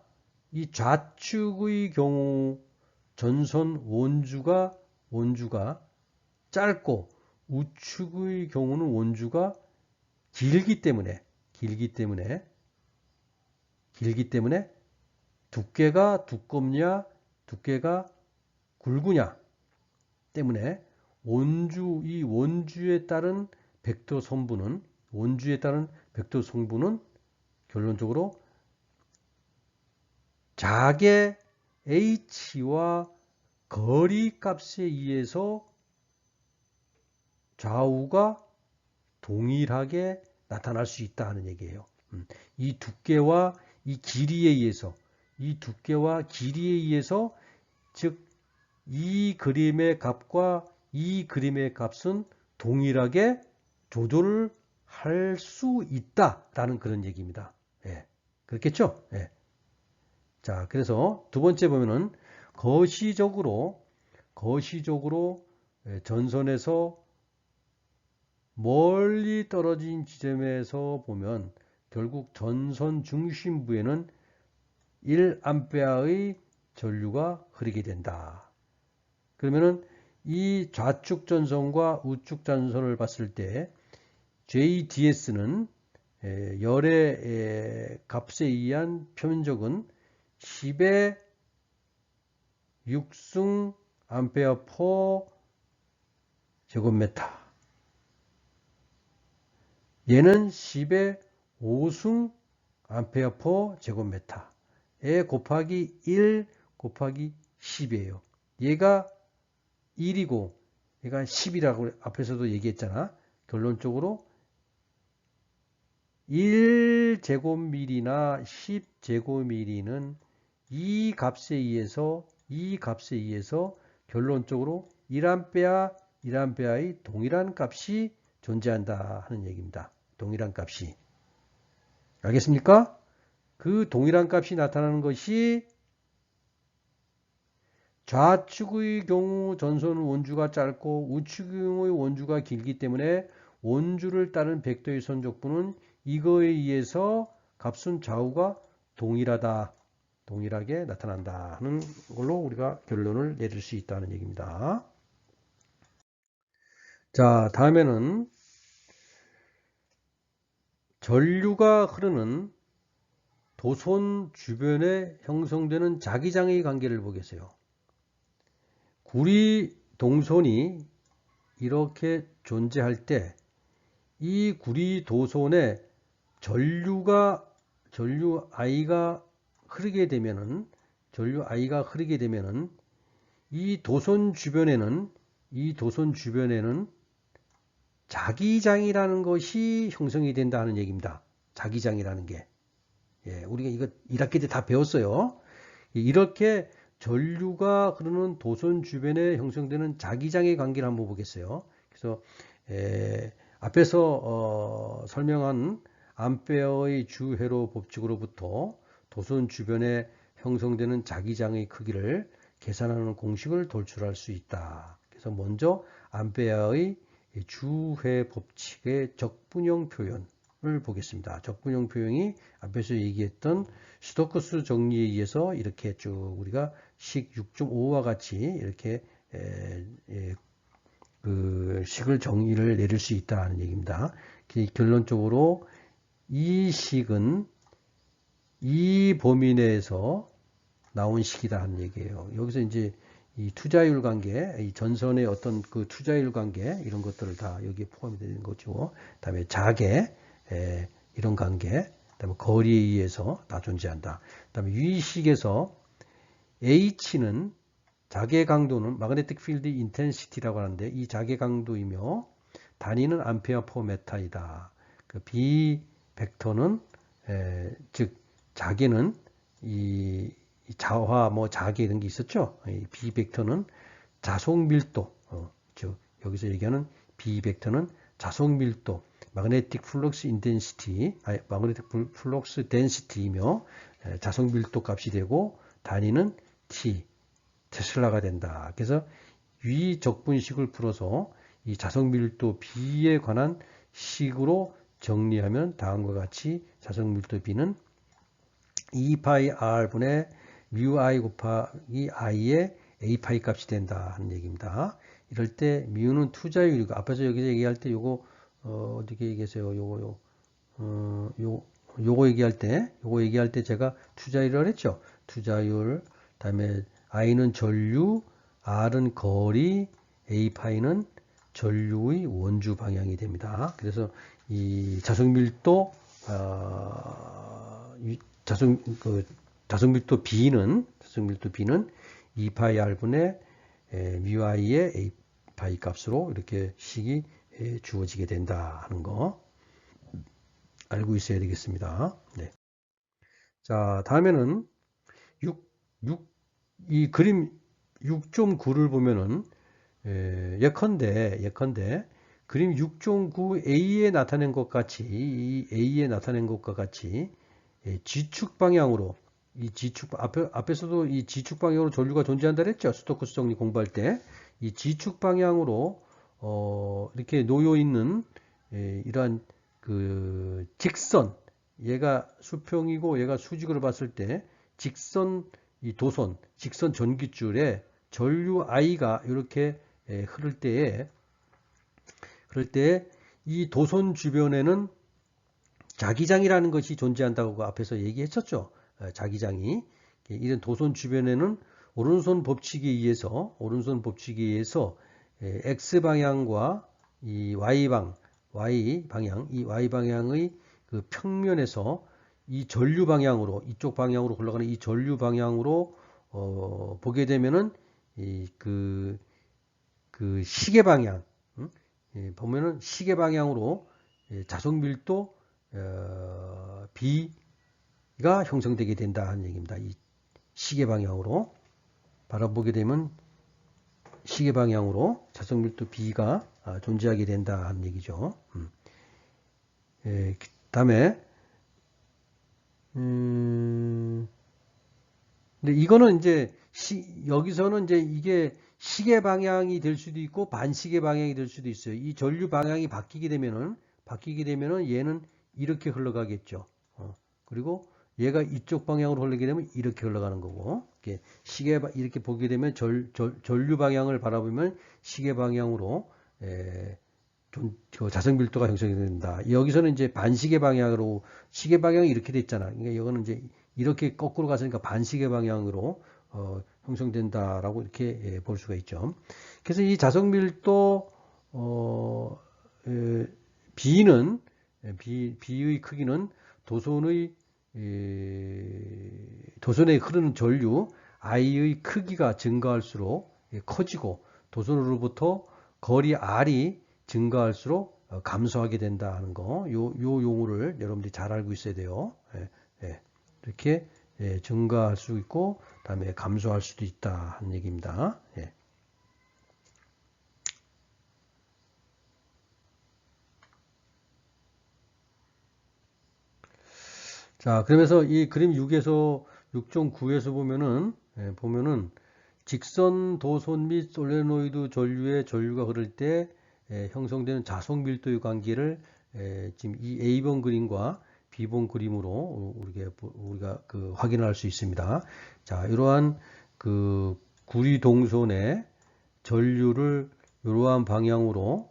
이 좌측의 경우 전선 원주가 짧고 우측의 경우는 원주가 길기 때문에 두께가 두껍냐 두께가 굵으냐 때문에 이 원주에 따른 벡터 성분은 결론적으로 작의 H와 거리 값에 의해서 좌우가 동일하게 나타날 수 있다 하는 얘기예요. 이 두께와 이 길이에 의해서 즉 이 그림의 값과 이 그림의 값은 동일하게 조절을 할 수 있다라는 그런 얘기입니다. 예, 그렇겠죠? 예. 자, 그래서 두 번째 보면은 거시적으로 전선에서 멀리 떨어진 지점에서 보면 결국 전선 중심부에는 1A의 전류가 흐르게 된다. 그러면은 이 좌측 전선과 우측 전선을 봤을 때 JDS는 열의 값에 의한 표면적은 10의 6승 암페어 퍼 제곱미터. 얘는 10의 5승 암페어 퍼 제곱미터에 곱하기 1 곱하기 10이에요. 얘가 1이고 얘가 10이라고 앞에서도 얘기했잖아. 결론적으로 1제곱밀이나 10제곱밀리는 이 값에 의해서 결론적으로 1A의 동일한 값이 존재한다 하는 얘기입니다. 동일한 값이. 알겠습니까? 그 동일한 값이 나타나는 것이 좌측의 경우 전선 원주가 짧고 우측의 경우의 원주가 길기 때문에 원주를 따른 벡터의 선적분은 이거에 의해서 값은 좌우가 동일하게 나타난다 하는 걸로 우리가 결론을 내릴 수 있다는 얘기입니다. 자, 다음에는 전류가 흐르는 도선 주변에 형성되는 자기장의 관계를 보겠어요. 구리 동선이 이렇게 존재할 때 이 구리 도선에 전류 I가 흐르게 되면은 이 도선 주변에는 자기장이라는 것이 형성이 된다 하는 얘기입니다. 자기장이라는 게. 예, 우리가 이거 1학기 때 다 배웠어요. 이렇게 전류가 흐르는 도선 주변에 형성되는 자기장의 관계를 한번 보겠어요. 그래서 앞에서 설명한 암페어의 주회로 법칙으로부터 도선 주변에 형성되는 자기장의 크기를 계산하는 공식을 도출할 수 있다. 그래서 먼저 암페어의 주회 법칙의 적분형 표현을 보겠습니다. 적분형 표현이 앞에서 얘기했던 스토크스 정리에 의해서 이렇게 쭉 우리가 식 6.5와 같이 이렇게 그 식을 정의를 내릴 수 있다는 얘기입니다. 결론적으로 이 식은 이 범위 내에서 나온 식이다 하는 얘기예요. 여기서 이제 이 투자율 관계, 이 전선의 어떤 그 투자율 관계 이런 것들을 다 여기에 포함이 되는 거죠. 그다음에 자계 이런 관계, 그다음에 거리에 의해서 다 존재한다. 그다음에 유의식에서 H는 자개 강도는 magnetic field intensity라고 하는데 이 자개 강도이며 단위는 암페어 퍼 메타이다. 그 B 벡터는 즉 자개는 이 자화 뭐 자개 이런 게 있었죠. 이 B 벡터는 자속 밀도 즉 여기서 얘기하는 B 벡터는 자속 밀도 magnetic flux intensity magnetic flux density이며 자속 밀도 값이 되고 단위는 T 테슬라가 된다. 그래서 위 적분식을 풀어서 이 자석 밀도 B에 관한 식으로 정리하면 다음과 같이 자석 밀도 B는 2파이 R분의 뮤 I 곱하기 I의 A파이 값이 된다 하는 얘기입니다. 이럴 때 뮤는 투자율이고 앞에서 여기서 얘기할 때 요거 어떻게 얘기했어요? 요거 얘기할 때 제가 투자율을 했죠. 투자율 그다음에 I는 전류, R은 거리, A파이는 전류의 원주 방향이 됩니다. 그래서 이 자석밀도 자석밀도 B는 2파이 R분의 뮤 I의 A파이 값으로 이렇게 식이 주어지게 된다 하는 거 알고 있어야 되겠습니다. 네. 자, 다음에는 이 그림 6.9를 보면은 예컨대 그림 6.9 A에 나타낸 것 같이 이 A에 나타낸 것과 같이 지축 방향으로 이 지축 앞에서도 이 지축 방향으로 전류가 존재한다 그랬죠. 스토크스 정리 공부할 때 이 지축 방향으로 이렇게 놓여 있는 이러한 그 직선 얘가 수평이고 얘가 수직으로 봤을 때 직선 이 도선 직선 전기줄에 전류 I가 이렇게 흐를 때에 이 도선 주변에는 자기장이라는 것이 존재한다고 앞에서 얘기했었죠. 자기장이 이런 도선 주변에는 오른손 법칙에 의해서 X 방향과 이 Y 방향의 그 평면에서 이 전류 방향으로 이쪽 방향으로 흘러가는 이 전류 방향으로 보게 되면은 그 시계 방향 보면은 시계 방향으로 자석 밀도 B가 형성되게 된다는 얘기입니다. 이 시계 방향으로 바라보게 되면 시계 방향으로 자석 밀도 B가 존재하게 된다는 얘기죠. 그다음에 근데 이거는 이제 여기서는 이제 이게 시계 방향이 될 수도 있고 반시계 방향이 될 수도 있어요. 이 전류 방향이 바뀌게 되면은 얘는 이렇게 흘러가겠죠. 그리고 얘가 이쪽 방향으로 흘러게 되면 이렇게 흘러가는 거고, 이렇게 보게 되면 전류 방향을 바라보면 시계 방향으로 자석 밀도가 형성이 된다. 여기서는 이제 반시계 방향으로 시계 방향이 이렇게 됐잖아. 그러니까 이거는 이제 이렇게 거꾸로 갔으니까 반시계 방향으로 형성된다라고 이렇게 볼 수가 있죠. 그래서 이 자석 밀도 B의 크기는 도선에 흐르는 전류 I의 크기가 증가할수록 커지고 도선으로부터 거리 R이 증가할수록 감소하게 된다 하는 거. 요 용어를 여러분들이 잘 알고 있어야 돼요. 이렇게 증가할 수 있고 다음에 감소할 수도 있다 하는 얘기입니다. 자, 그러면서 이 그림 6.9에서 보면은 직선 도선 및 솔레노이드 전류의 전류가 흐를 때 형성되는 자석 밀도의 관계를 지금 이 A번 그림과 B번 그림으로 우리가 확인할 수 있습니다. 자, 이러한 그 구리 동선의 전류를 이러한 방향으로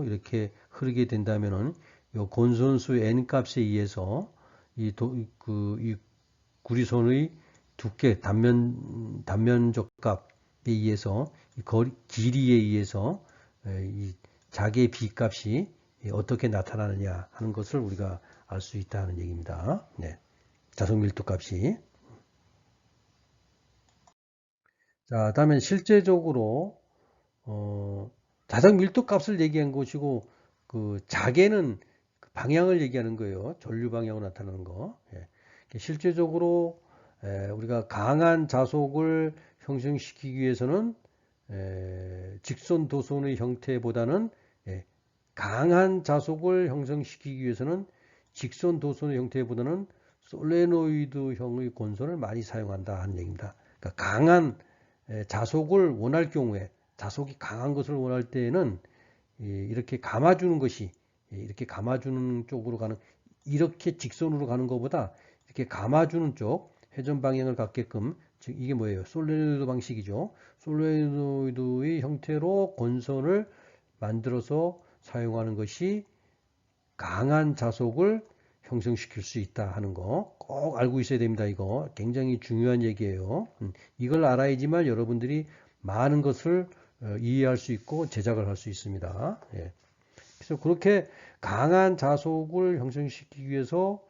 이렇게 된다면은 요 건선수 n 값에 의해서 이 구리선의 두께 단면적 값에 의해서 이 길이에 의해서 이 자개 B 값이 어떻게 나타나느냐 하는 것을 우리가 알 수 있다는 얘기입니다. 자석 밀도 값이. 자, 다음에 실제적으로 자석 밀도 값을 얘기한 것이고 그 자개는 그 방향을 얘기하는 거예요. 전류 방향으로 나타나는 거. 예. 실제적으로 우리가 강한 자속을 형성시키기 위해서는 직선 도선의 형태보다는 예, 강한 자속을 형성시키기 위해서는 직선 도선의 형태보다는 솔레노이드형의 권선을 많이 사용한다 하는 얘기입니다. 그러니까 강한 자속을 원할 경우에 자속이 강한 것을 원할 때에는 이렇게 감아주는 것이 이렇게 감아주는 쪽으로 가는 이렇게 직선으로 가는 것보다 이렇게 감아주는 쪽 회전 방향을 갖게끔 즉 이게 뭐예요? 솔레노이드 방식이죠. 솔레노이드의 형태로 권선을 만들어서 사용하는 것이 강한 자속을 형성시킬 수 있다 하는 거 꼭 알고 있어야 됩니다. 이거 굉장히 중요한 얘기예요. 이걸 알아야지만 여러분들이 많은 것을 이해할 수 있고 제작을 할 수 있습니다. 예. 그래서 그렇게 강한 자속을 형성시키기 위해서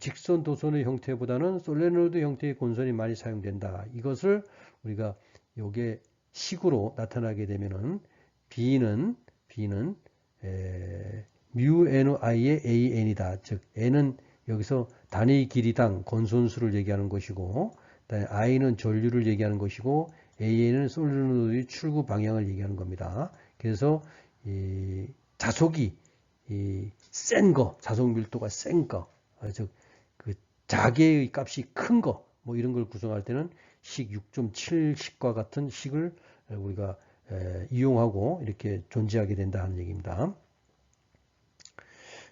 직선 도선의 형태보다는 솔레노이드 형태의 권선이 많이 사용된다. 이것을 우리가 요게 식으로 나타나게 되면은 B는 mu ni의 an이다. 즉 n은 여기서 단위 길이당 건선수를 얘기하는 것이고 i는 전류를 얘기하는 것이고 an은 솔레노이드의 출구 방향을 얘기하는 겁니다. 그래서 이 자속이 센 거, 자속 밀도가 센 거, 즉 그 자개의 값이 큰 거, 뭐 이런 걸 구성할 때는 식 6.7식과 같은 식을 우리가 이용하고 이렇게 존재하게 된다 하는 얘기입니다.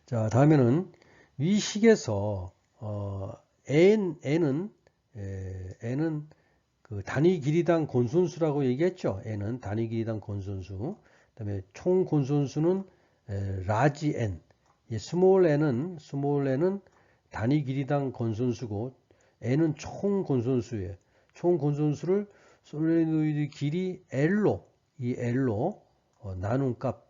자, 다음에는 위 식에서 n은 그 단위 길이당 곤선수라고 얘기했죠. n은 단위 길이당 곤선수. 그다음에 총 곤선수는 라지 n. 스몰 n은 단위 길이당 곤선수고 n은 총 곤선수예요. 총 곤선수를 솔레노이드 길이 L로 나눈 값,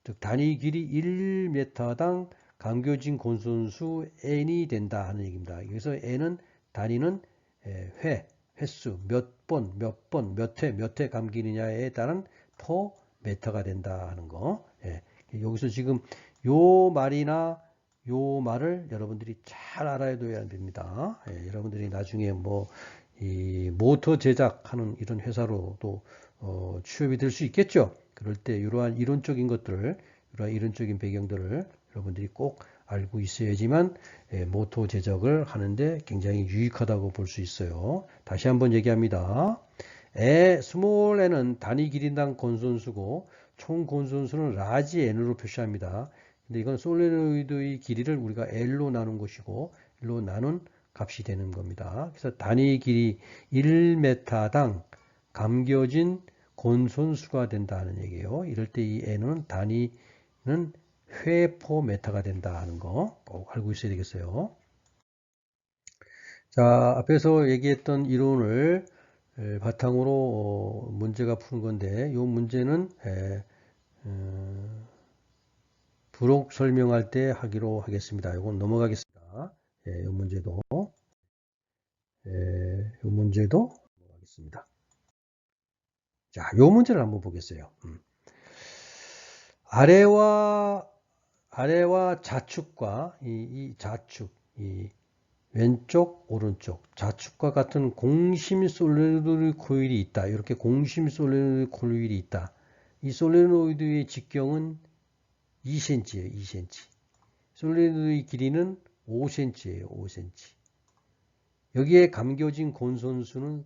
즉 단위 길이 1m당 감겨진 곤선수 n이 된다 하는 얘기입니다. 그래서 n은 단위는 횟수, 몇 번, 몇 회 감기느냐에 따른 퍼 메터가 된다 하는 거. 예. 여기서 지금 요 말이나 요 말을 여러분들이 잘 알아둬야 됩니다. 예, 여러분들이 나중에 뭐 이 모터 제작하는 이런 회사로도 취업이 될 수 있겠죠. 그럴 때 이러한 이론적인 것들을, 이러한 이론적인 배경들을 여러분들이 꼭 알고 있어야지만 모터 제작을 하는데 굉장히 유익하다고 볼 수 있어요. 다시 한번 얘기합니다. 스몰 n은 단위 길이당 건선수고 총 건선수는 라지 n으로 표시합니다. 근데 이건 솔레노이드의 길이를 우리가 L로 나눈 것이고 L로 나눈 값이 되는 겁니다. 그래서 단위 길이 1m당 감겨진 곤선수가 된다는 얘기예요. 이럴 때 이 n은 단위는 회포메타가 된다 하는 거 꼭 알고 있어야 되겠어요. 자, 앞에서 얘기했던 이론을 바탕으로 문제가 푸는 건데 이 문제는 부록 설명할 때 하기로 하겠습니다. 이건 넘어가겠습니다. 이 문제도 넘어가겠습니다. 자, 이 문제를 한번 보겠어요. 아래와 좌측과 이 좌측, 이 왼쪽, 오른쪽, 좌측과 같은 공심 솔레노이드 코일이 있다. 이렇게 공심 솔레노이드 코일이 있다. 이 솔레노이드의 직경은 2cm예요. 2cm. 솔레노이드의 길이는 5cm예요. 5cm. 여기에 감겨진 곤선수는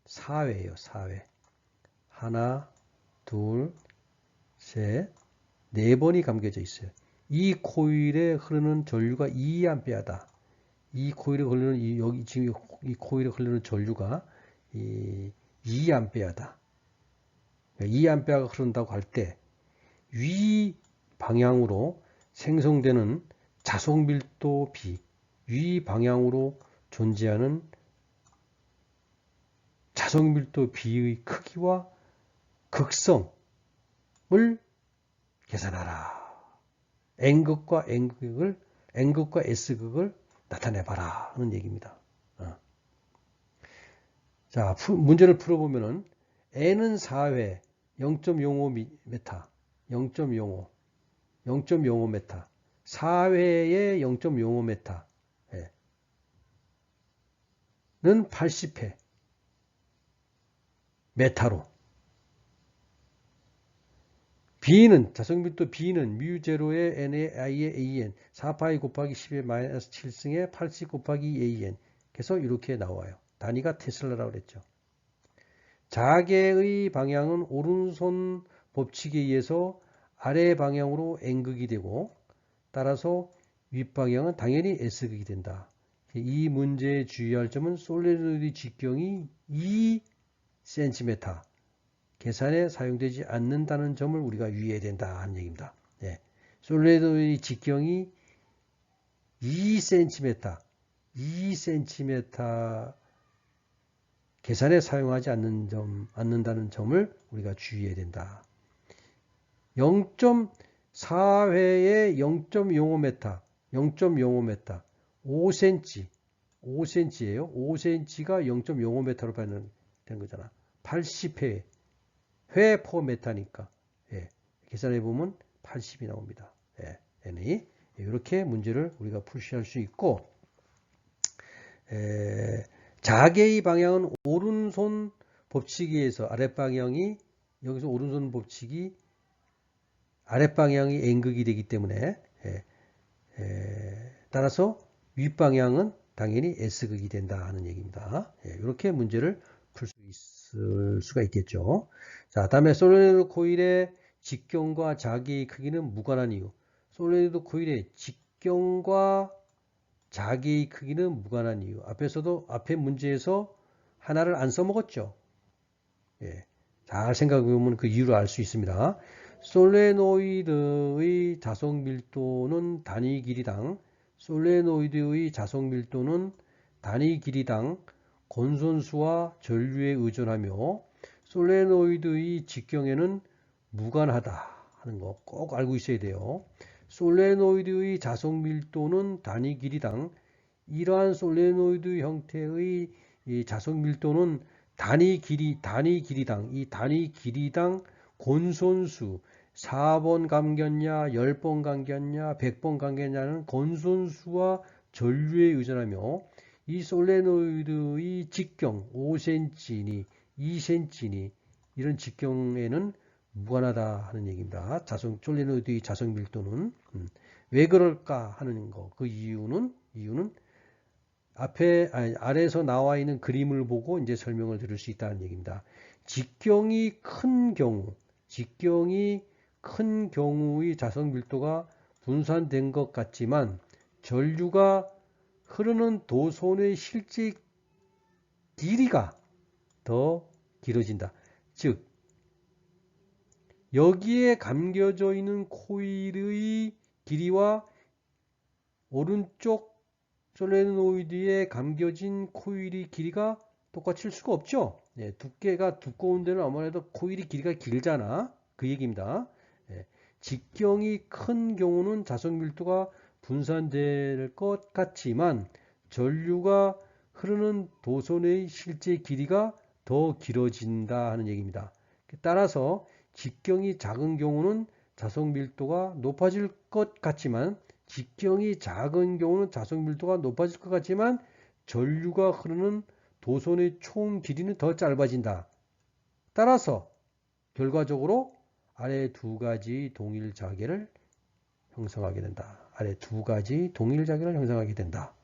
4회예요. 4회. 하나, 둘, 셋, 네 번이 감겨져 있어요. 이 코일에 흐르는 전류가 2A다. 이 코일에 흐르는 여기 지금 이 코일에 흐르는 전류가 2A다. 2A가 흐른다고 할 때 위 방향으로 생성되는 자속 밀도 B, 위 방향으로 존재하는 자속 밀도 B의 크기와 극성을 계산하라. N극과 S극을 나타내봐라 하는 얘기입니다. 자, 문제를 풀어보면은 n은 4회 0.05m, 0.05, 0.05m, 4회에 0.05m, 는 80회 메타로. B는 자성밀도 B는 μ0의 n의 i의 an 4파이 곱하기 10의 마이너스 7승의 80 곱하기 an. 그래서 이렇게 나와요. 단위가 테슬라라고 그랬죠. 자개의 방향은 오른손 법칙에 의해서 아래 방향으로 n극이 되고 따라서 윗방향은 당연히 s극이 된다. 이 문제에 주의할 점은 솔레노이드 직경이 2cm 계산에 사용되지 않는다는 점을 우리가 유의해야 된다 하는 얘기입니다. 네. 솔레노이드 직경이 2cm 계산에 사용하지 않는다는 점을 우리가 주의해야 된다. 0.4회에 0.05m, 0.05m, 5cm예요. 5cm가 0.05m로 발현된 거잖아. 80회, 회 퍼 메타니까. 예, 계산해 보면 80이 나옵니다. 예, n이 이렇게 문제를 우리가 풀시할 수 있고, 자개의 방향은 오른손 법칙에 의해서 아랫방향이 여기서 오른손 법칙이 아랫방향이 n극이 되기 때문에 따라서 윗방향은 당연히 s극이 된다 하는 얘기입니다. 이렇게 문제를 풀 수 있을 수가 있겠죠. 자, 다음에 솔레노이드 코일의 직경과 자개의 크기는 무관한 이유. 솔레노이드 코일의 직경과 자개의 크기는 무관한 이유. 앞에 문제에서 하나를 안 써먹었죠. 잘 생각해보면 그 이유를 알 수 있습니다. 솔레노이드의 자석 밀도는 단위 길이당 곤손수와 전류에 의존하며 솔레노이드의 직경에는 무관하다 하는 거 꼭 알고 있어야 돼요. 솔레노이드의 자석 밀도는 단위 길이당 이러한 솔레노이드 형태의 자석 밀도는 단위 길이당 곤손수 4번 감겼냐 10번 감겼냐 100번 감겼냐는 곤손수와 전류에 의존하며 이 솔레노이드의 직경 5cm니 2cm니 이런 직경에는 무관하다 하는 얘기입니다. 솔레노이드의 자석 밀도는 왜 그럴까 하는 거. 그 이유는 아래에서 나와 있는 그림을 보고 이제 설명을 드릴 수 있다는 얘기입니다. 직경이 큰 경우의 자석 밀도가 분산된 것 같지만 전류가 흐르는 도선의 실제 길이가 더 길어진다. 즉 여기에 감겨져 있는 코일의 길이와 오른쪽 솔레노이드에 감겨진 코일의 길이가 똑같을 수가 없죠. 두께가 두꺼운 데는 아무래도 코일의 길이가 길잖아. 그 얘기입니다. 직경이 큰 경우는 자석 밀도가 분산될 것 같지만 전류가 흐르는 도선의 실제 길이가 더 길어진다 하는 얘기입니다. 따라서 직경이 작은 경우는 자석 밀도가 높아질 것 같지만 전류가 흐르는 도선의 총 길이는 더 짧아진다. 따라서 결과적으로 아래 두 가지 동일 자개를 형성하게 된다.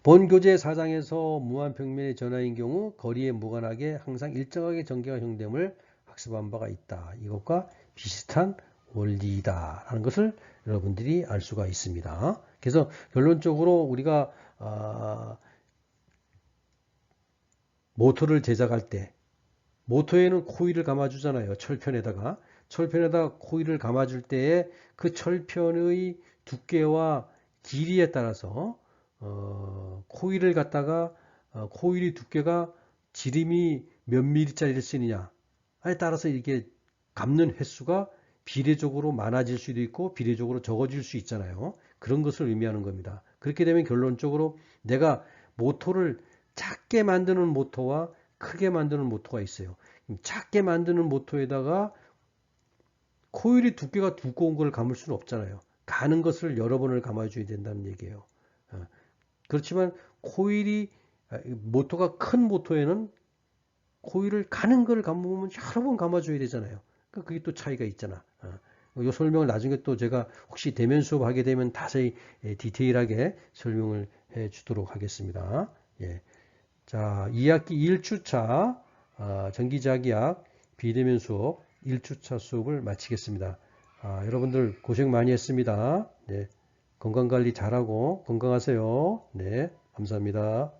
본 교재 4장에서 무한평면의 전하인 경우 거리에 무관하게 항상 일정하게 전개가 형됨을 학습한 바가 있다. 이것과 비슷한 원리다 라는 것을 여러분들이 알 수가 있습니다. 그래서 결론적으로 우리가 모터를 제작할 때 모터에는 코일을 감아주잖아요. 철편에다가 코일을 감아줄 때에 그 철편의 두께와 길이에 따라서 코일을 갖다가 코일의 두께가 지름이 몇 미리짜리를 쓰느냐에 따라서 이렇게 감는 횟수가 비례적으로 많아질 수도 있고 비례적으로 적어질 수 있잖아요. 그런 것을 의미하는 겁니다. 그렇게 되면 결론적으로 내가 모터를 작게 만드는 모터와 크게 만드는 모터가 있어요. 작게 만드는 모터에다가 코일이 두께가 두꺼운 걸 감을 수는 없잖아요. 가는 것을 여러 번을 감아줘야 된다는 얘기예요. 그렇지만 모터가 큰 모터에는 코일을 가는 걸 감으면 여러 번 감아줘야 되잖아요. 그게 또 차이가 있잖아. 이 설명을 나중에 또 제가 혹시 대면 수업 하게 되면 자세히 디테일하게 설명을 해 주도록 하겠습니다. 예. 자, 2학기 1주차 전기자기학 비대면 수업 1주차 수업을 마치겠습니다. 여러분들 고생 많이 했습니다. 네, 건강관리 잘하고 건강하세요. 네, 감사합니다.